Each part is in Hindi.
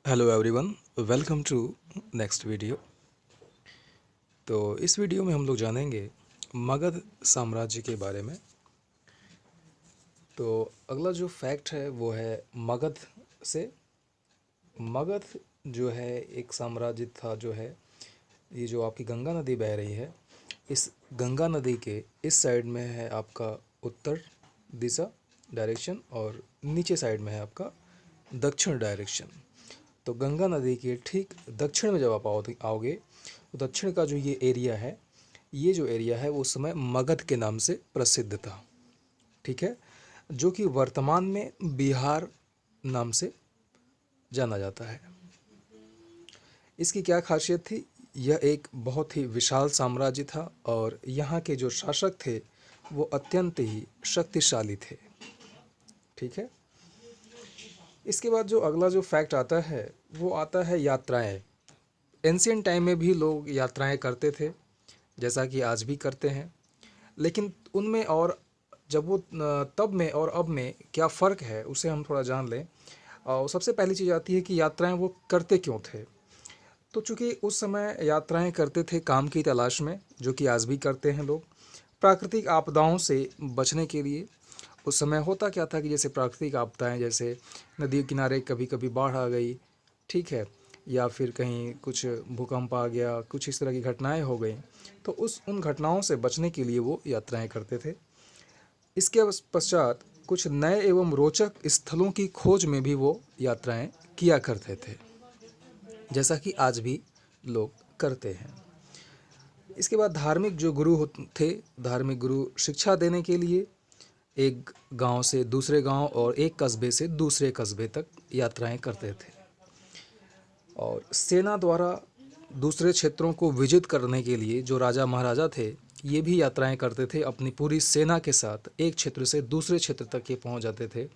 Hello everyone, welcome to next video. तो इस वीडियो में हम लोग जानेंगे मगध साम्राज्य के बारे में। तो अगला जो फैक्ट है वो है मगध से। मगध जो है एक साम्राज्य था, जो है ये जो आपकी गंगा नदी बह रही है, इस गंगा नदी के इस साइड में है आपका उत्तर दिशा डायरेक्शन और नीचे साइड में है आपका दक्षिण डायरेक्शन। तो गंगा नदी के ठीक दक्षिण में जब आप आओगे तो दक्षिण का जो ये एरिया है, ये जो एरिया है वो उस समय मगध के नाम से प्रसिद्ध था। ठीक है, जो कि वर्तमान में बिहार नाम से जाना जाता है। इसकी क्या खासियत थी? यह एक बहुत ही विशाल साम्राज्य था और यहाँ के जो शासक थे वो अत्यंत ही शक्तिशाली थे। ठीक है, इसके बाद जो अगला जो फैक्ट आता है वो आता है यात्राएं। एंशियंट टाइम में भी लोग यात्राएं करते थे, जैसा कि आज भी करते हैं। लेकिन उनमें और जब वो तब में और अब में क्या फ़र्क है उसे हम थोड़ा जान लें। और सबसे पहली चीज़ आती है कि यात्राएं वो करते क्यों थे। तो चूँकि उस समय यात्राएं करते थे काम की तलाश में, जो कि आज भी करते हैं लोग, प्राकृतिक आपदाओं से बचने के लिए। उस समय होता क्या था कि जैसे प्राकृतिक आपदाएं, जैसे नदी किनारे कभी कभी बाढ़ आ गई, ठीक है, या फिर कहीं कुछ भूकंप आ गया, कुछ इस तरह की घटनाएं हो गई, तो उन घटनाओं से बचने के लिए वो यात्राएं करते थे। इसके पश्चात कुछ नए एवं रोचक स्थलों की खोज में भी वो यात्राएं किया करते थे, जैसा कि आज भी लोग करते हैं। इसके बाद धार्मिक जो गुरु थे, धार्मिक गुरु शिक्षा देने के लिए एक गांव से दूसरे गांव और एक कस्बे से दूसरे कस्बे तक यात्राएं करते थे। और सेना द्वारा दूसरे क्षेत्रों को विजित करने के लिए जो राजा महाराजा थे, ये भी यात्राएं करते थे। अपनी पूरी सेना के साथ एक क्षेत्र से दूसरे क्षेत्र तक ये पहुंच जाते थे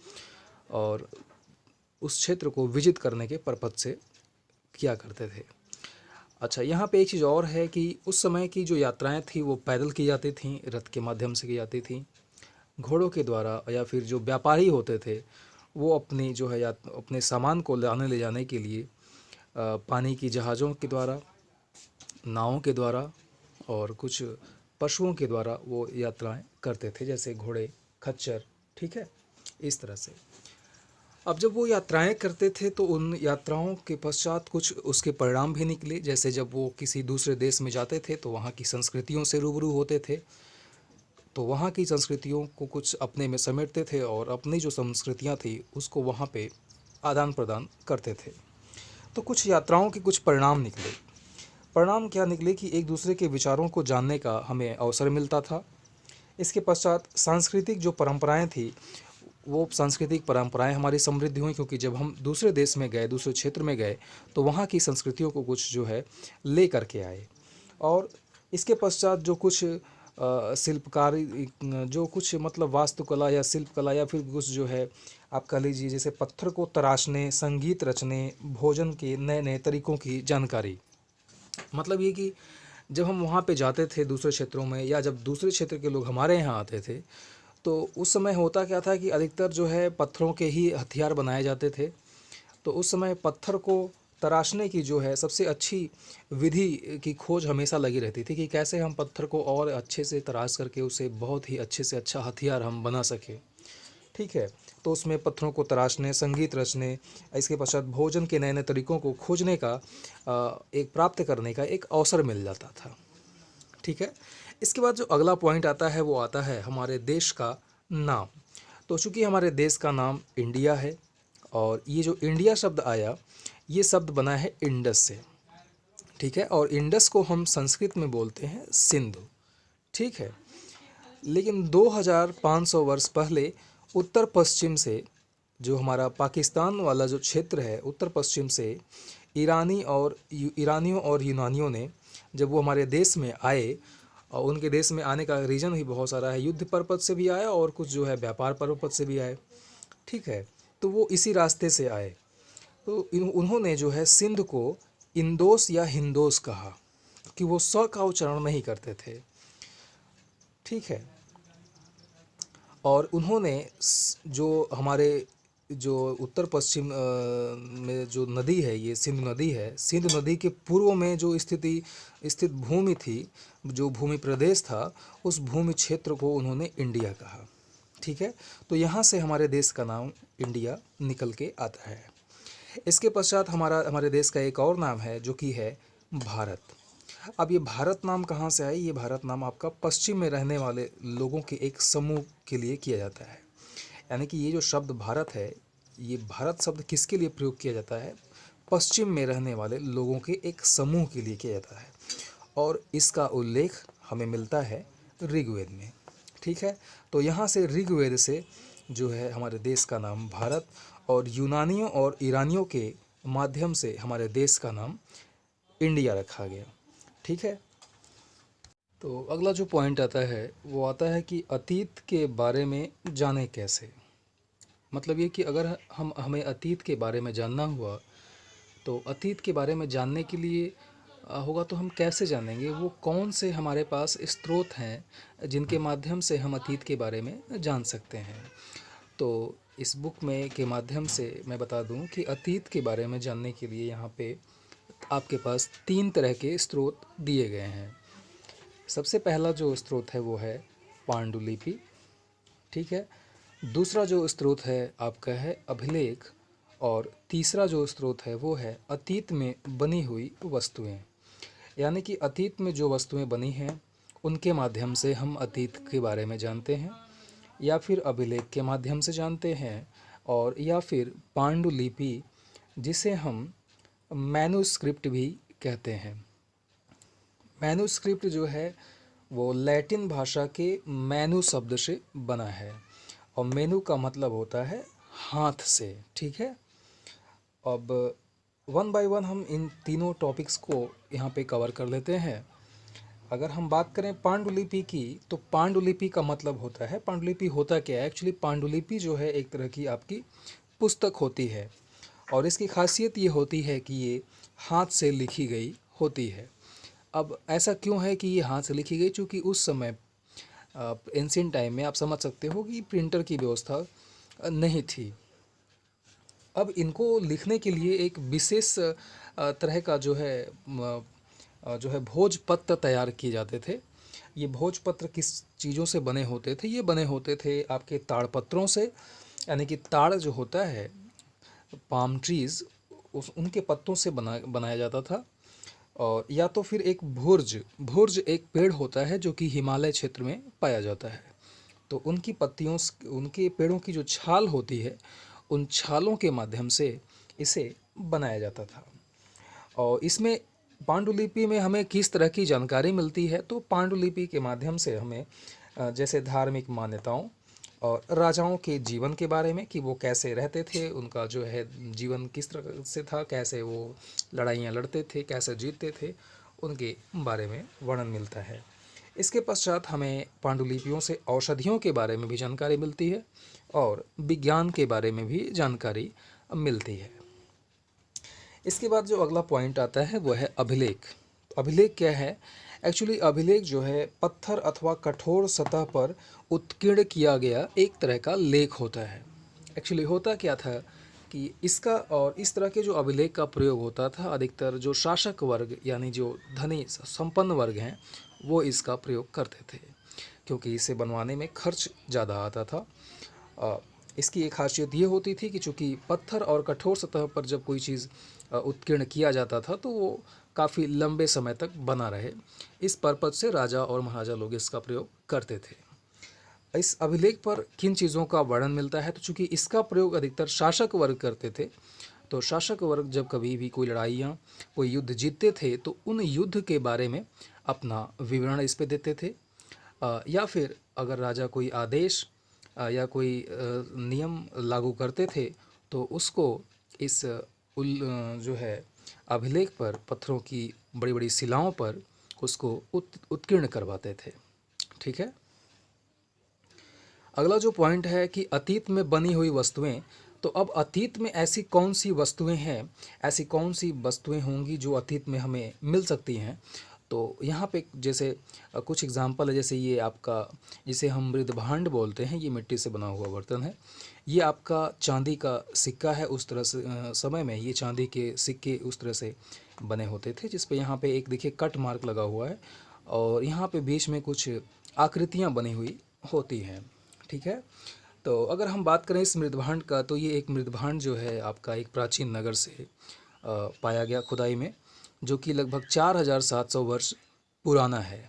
और उस क्षेत्र को विजित करने के पर्पज से किया करते थे। अच्छा, यहाँ पे एक चीज़ और है कि उस समय की जो यात्राएं थी वो पैदल की जाती थीं, रथ के माध्यम से की जाती थीं, घोड़ों के द्वारा, या फिर जो व्यापारी होते थे वो अपनी जो है या अपने सामान को लाने ले जाने के लिए पानी की जहाज़ों के द्वारा, नावों के द्वारा और कुछ पशुओं के द्वारा वो यात्राएं करते थे, जैसे घोड़े, खच्चर। ठीक है, इस तरह से। अब जब वो यात्राएं करते थे तो उन यात्राओं के पश्चात कुछ उसके परिणाम भी निकले। जैसे जब वो किसी दूसरे देश में जाते थे तो वहाँ की संस्कृतियों से रूबरू होते थे, तो वहाँ की संस्कृतियों को कुछ अपने में समेटते थे और अपनी जो संस्कृतियाँ थी उसको वहाँ पे आदान प्रदान करते थे। तो कुछ यात्राओं के कुछ परिणाम निकले। परिणाम क्या निकले कि एक दूसरे के विचारों को जानने का हमें अवसर मिलता था। इसके पश्चात सांस्कृतिक जो परंपराएं थी, वो सांस्कृतिक परंपराएं हमारी समृद्ध हुई, क्योंकि जब हम दूसरे देश में गए, दूसरे क्षेत्र में गए, तो वहाँ की संस्कृतियों को कुछ जो है ले करके आए। और इसके पश्चात जो कुछ शिल्पकारी, जो कुछ मतलब वास्तुकला या शिल्पकला, या फिर कुछ जो है आप कह लीजिए जैसे पत्थर को तराशने, संगीत रचने, भोजन के नए नए तरीक़ों की जानकारी। मतलब ये कि जब हम वहाँ पे जाते थे दूसरे क्षेत्रों में, या जब दूसरे क्षेत्र के लोग हमारे यहाँ आते थे, तो उस समय होता क्या था कि अधिकतर जो है पत्थरों के ही हथियार बनाए जाते थे। तो उस समय पत्थर को तराशने की जो है सबसे अच्छी विधि की खोज हमेशा लगी रहती थी कि कैसे हम पत्थर को और अच्छे से तराश करके उसे बहुत ही अच्छे से अच्छा हथियार हम बना सकें। ठीक है, तो उसमें पत्थरों को तराशने, संगीत रचने, इसके पश्चात भोजन के नए नए तरीक़ों को खोजने का, एक प्राप्त करने का एक अवसर मिल जाता था। ठीक है, इसके बाद जो अगला पॉइंट आता है वो आता है हमारे देश का नाम। तो चूँकि हमारे देश का नाम इंडिया है, और ये जो इंडिया शब्द आया, ये शब्द बना है इंडस से। ठीक है, और इंडस को हम संस्कृत में बोलते हैं सिंधु। ठीक है, लेकिन 2500 वर्ष पहले उत्तर पश्चिम से, जो हमारा पाकिस्तान वाला जो क्षेत्र है, उत्तर पश्चिम से ईरानियों और यूनानियों ने जब वो हमारे देश में आए, और उनके देश में आने का रीज़न भी बहुत सारा है, युद्ध पर्पज से भी आया और कुछ जो है व्यापार पर्पज से भी आए। ठीक है, तो वो इसी रास्ते से आए। तो उन्होंने जो है सिंध को इंदोस या हिंदोस कहा, कि वो स का उच्चारण नहीं करते थे। ठीक है, और उन्होंने जो हमारे जो उत्तर पश्चिम में जो नदी है, ये सिंधु नदी है, सिंधु नदी के पूर्व में जो स्थित भूमि थी, जो भूमि प्रदेश था, उस भूमि क्षेत्र को उन्होंने इंडिया कहा। ठीक है, तो यहाँ से हमारे देश का नाम इंडिया निकल के आता है। इसके पश्चात हमारे देश का एक और नाम है जो कि है भारत। अब ये भारत नाम कहाँ से आया? ये भारत नाम आपका पश्चिम में रहने वाले लोगों के एक समूह के लिए किया जाता है। यानी कि ये जो शब्द भारत है, ये भारत शब्द किसके लिए प्रयोग किया जाता है? पश्चिम में रहने वाले लोगों के एक समूह के लिए किया जाता है, और इसका उल्लेख हमें मिलता है ऋग्वेद में। ठीक है, तो यहाँ से ऋग्वेद से जो है हमारे देश का नाम भारत, और यूनानियों और ईरानियों के माध्यम से हमारे देश का नाम इंडिया रखा गया। ठीक है, तो अगला जो पॉइंट आता है वो आता है कि अतीत के बारे में जाने कैसे। मतलब ये कि अगर हमें अतीत के बारे में जानना हुआ, तो अतीत के बारे में जानने के लिए होगा तो हम कैसे जानेंगे? वो कौन से हमारे पास स्रोत हैं जिनके माध्यम से हम अतीत के बारे में जान सकते हैं? तो इस बुक में के माध्यम से मैं बता दूं कि अतीत के बारे में जानने के लिए यहाँ पे आपके पास 3 तरह के स्रोत दिए गए हैं। सबसे पहला जो स्रोत है वो है पांडुलिपि। ठीक है, दूसरा जो स्रोत है आपका है अभिलेख, और तीसरा जो स्रोत है वो है अतीत में बनी हुई वस्तुएं। यानी कि अतीत में जो वस्तुएं बनी हैं उनके माध्यम से हम अतीत के बारे में जानते हैं, या फिर अभिलेख के माध्यम से जानते हैं, और या फिर पांडुलिपि, जिसे हम मैन्युस्क्रिप्ट भी कहते हैं। मैन्युस्क्रिप्ट जो है वो लैटिन भाषा के मैनु शब्द से बना है, और मेनू का मतलब होता है हाथ से। ठीक है, अब वन बाय वन हम इन तीनों टॉपिक्स को यहाँ पे कवर कर लेते हैं। अगर हम बात करें पांडुलिपि की, तो पांडुलिपि का मतलब होता है, पांडुलिपि होता क्या है? एक्चुअली पांडुलिपि जो है एक तरह की आपकी पुस्तक होती है, और इसकी खासियत ये होती है कि ये हाथ से लिखी गई होती है। अब ऐसा क्यों है कि ये हाथ से लिखी गई? क्योंकि उस समय एंशिएंट टाइम में आप समझ सकते हो कि प्रिंटर की व्यवस्था नहीं थी। अब इनको लिखने के लिए एक विशेष तरह का जो है भोजपत्र तैयार किए जाते थे। ये भोजपत्र किस चीज़ों से बने होते थे? ये बने होते थे आपके ताड़पत्रों से, यानी कि ताड़ जो होता है, पाम ट्रीज़, उनके पत्तों से बनाया जाता था। और या तो फिर एक भुर्ज एक पेड़ होता है जो कि हिमालय क्षेत्र में पाया जाता है, तो उनकी पत्तियों, उनके पेड़ों की जो छाल होती है, उन छालों के माध्यम से इसे बनाया जाता था। और इसमें पांडुलिपि में हमें किस तरह की जानकारी मिलती है? तो पांडुलिपि के माध्यम से हमें जैसे धार्मिक मान्यताओं और राजाओं के जीवन के बारे में, कि वो कैसे रहते थे, उनका जो है जीवन किस तरह से था, कैसे वो लड़ाइयाँ लड़ते थे, कैसे जीतते थे, उनके बारे में वर्णन मिलता है। इसके पश्चात हमें पांडुलिपियों से औषधियों के बारे में भी जानकारी मिलती है, और विज्ञान के बारे में भी जानकारी मिलती है। इसके बाद जो अगला पॉइंट आता है वो है अभिलेख। अभिलेख क्या है? एक्चुअली अभिलेख जो है पत्थर अथवा कठोर सतह पर उत्कीर्ण किया गया एक तरह का लेख होता है। एक्चुअली होता क्या था कि इसका और इस तरह के जो अभिलेख का प्रयोग होता था, अधिकतर जो शासक वर्ग यानी जो धनी संपन्न वर्ग हैं वो इसका प्रयोग करते थे, क्योंकि इसे बनवाने में खर्च ज़्यादा आता था। इसकी एक खासियत ये होती थी कि चूँकि पत्थर और कठोर सतह पर जब कोई चीज़ उत्कीर्ण किया जाता था तो वो काफ़ी लंबे समय तक बना रहे, इस पर्पज़ से राजा और महाराजा लोग इसका प्रयोग करते थे। इस अभिलेख पर किन चीज़ों का वर्णन मिलता है? तो चूँकि इसका प्रयोग अधिकतर शासक वर्ग करते थे, तो शासक वर्ग जब कभी भी कोई लड़ाइयाँ, कोई युद्ध जीतते थे तो उन युद्ध के बारे में अपना विवरण इस पे देते थे, या फिर अगर राजा कोई आदेश या कोई नियम लागू करते थे तो उसको इस जो है अभिलेख पर, पत्थरों की बड़ी बड़ी शिलाओं पर उसको उत्कीर्ण करवाते थे। ठीक है, अगला जो पॉइंट है कि अतीत में बनी हुई वस्तुएं। तो अब अतीत में ऐसी कौन सी वस्तुएं हैं, ऐसी कौन सी वस्तुएं होंगी जो अतीत में हमें मिल सकती हैं? तो यहाँ पे जैसे कुछ एग्जांपल है, जैसे ये आपका जिसे हम मृदभांड बोलते हैं, ये मिट्टी से बना हुआ बर्तन है। ये आपका चांदी का सिक्का है। उस तरह से समय में ये चांदी के सिक्के उस तरह से बने होते थे, जिस पे यहाँ पे एक देखिए कट मार्क लगा हुआ है और यहाँ पे बीच में कुछ आकृतियाँ बनी हुई होती हैं। ठीक है, तो अगर हम बात करें इस मृदभांड का, तो ये एक मृदभांड जो है आपका एक प्राचीन नगर से पाया गया खुदाई में, जो कि लगभग 4700 वर्ष पुराना है।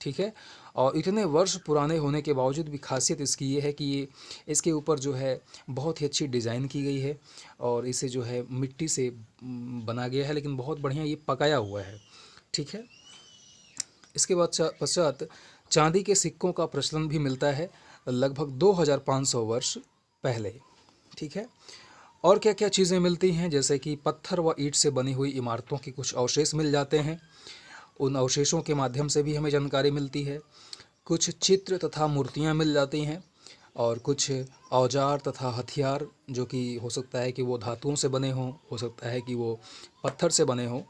ठीक है, और इतने वर्ष पुराने होने के बावजूद भी खासियत इसकी ये है कि ये इसके ऊपर जो है बहुत ही अच्छी डिज़ाइन की गई है और इसे जो है मिट्टी से बना गया है, लेकिन बहुत बढ़िया ये पकाया हुआ है। ठीक है, इसके पश्चात चांदी के सिक्कों का प्रचलन भी मिलता है लगभग 2500 वर्ष पहले। ठीक है, और क्या क्या चीज़ें मिलती हैं, जैसे कि पत्थर व ईंट से बनी हुई इमारतों के कुछ अवशेष मिल जाते हैं। उन अवशेषों के माध्यम से भी हमें जानकारी मिलती है। कुछ चित्र तथा मूर्तियाँ मिल जाती हैं और कुछ औजार तथा हथियार, जो कि हो सकता है कि वो धातुओं से बने हों, हो सकता है कि वो पत्थर से बने हों।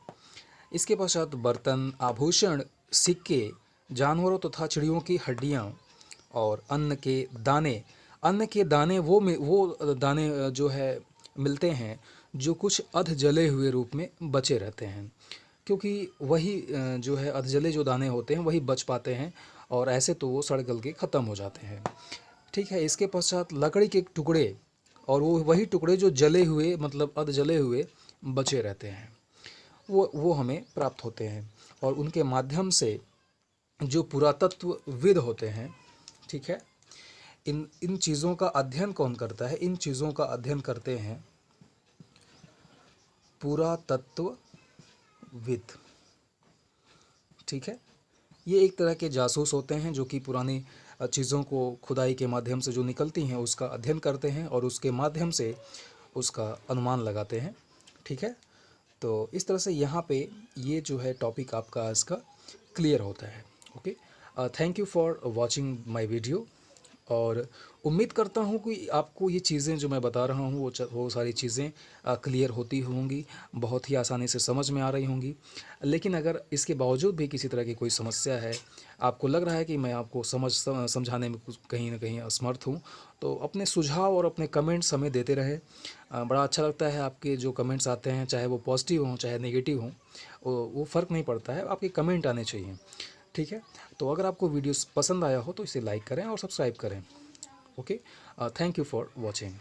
इसके पश्चात बर्तन, आभूषण, सिक्के, जानवरों तथा चिड़ियों की हड्डियाँ और अन्न के दाने वो दाने जो है मिलते हैं जो कुछ अध जले हुए रूप में बचे रहते हैं, क्योंकि वही जो है अध जले जो दाने होते हैं वही बच पाते हैं और ऐसे तो वो सड़ गल के ख़त्म हो जाते हैं। ठीक है, इसके पश्चात लकड़ी के टुकड़े और वो वही टुकड़े जो जले हुए मतलब अध जले हुए बचे रहते हैं, वो हमें प्राप्त होते हैं और उनके माध्यम से जो पुरातत्वविद होते हैं, ठीक है, इन चीज़ों का अध्ययन कौन करता है? इन चीज़ों का अध्ययन करते हैं पुरातत्वविद। ठीक है, ये एक तरह के जासूस होते हैं जो कि पुरानी चीज़ों को खुदाई के माध्यम से जो निकलती हैं उसका अध्ययन करते हैं और उसके माध्यम से उसका अनुमान लगाते हैं। ठीक है, तो इस तरह से यहाँ पे ये जो है टॉपिक आपका आज का क्लियर होता है। Okay, thank you for watching my video और उम्मीद करता हूँ कि आपको ये चीज़ें जो मैं बता रहा हूँ वो सारी चीज़ें क्लियर होती होंगी, बहुत ही आसानी से समझ में आ रही होंगी। लेकिन अगर इसके बावजूद भी किसी तरह की कोई समस्या है, आपको लग रहा है कि मैं आपको समझाने में कुछ कहीं ना कहीं असमर्थ हूँ, तो अपने सुझाव और अपने कमेंट्स हमें देते रहे। बड़ा अच्छा लगता है आपके जो कमेंट्स आते हैं, चाहे वो पॉजिटिव हों चाहे नेगेटिव हों, वो फ़र्क नहीं पड़ता है, आपके कमेंट आने चाहिए। ठीक है, तो अगर आपको वीडियो पसंद आया हो तो इसे लाइक करें और सब्सक्राइब करें। Okay, thank you for watching.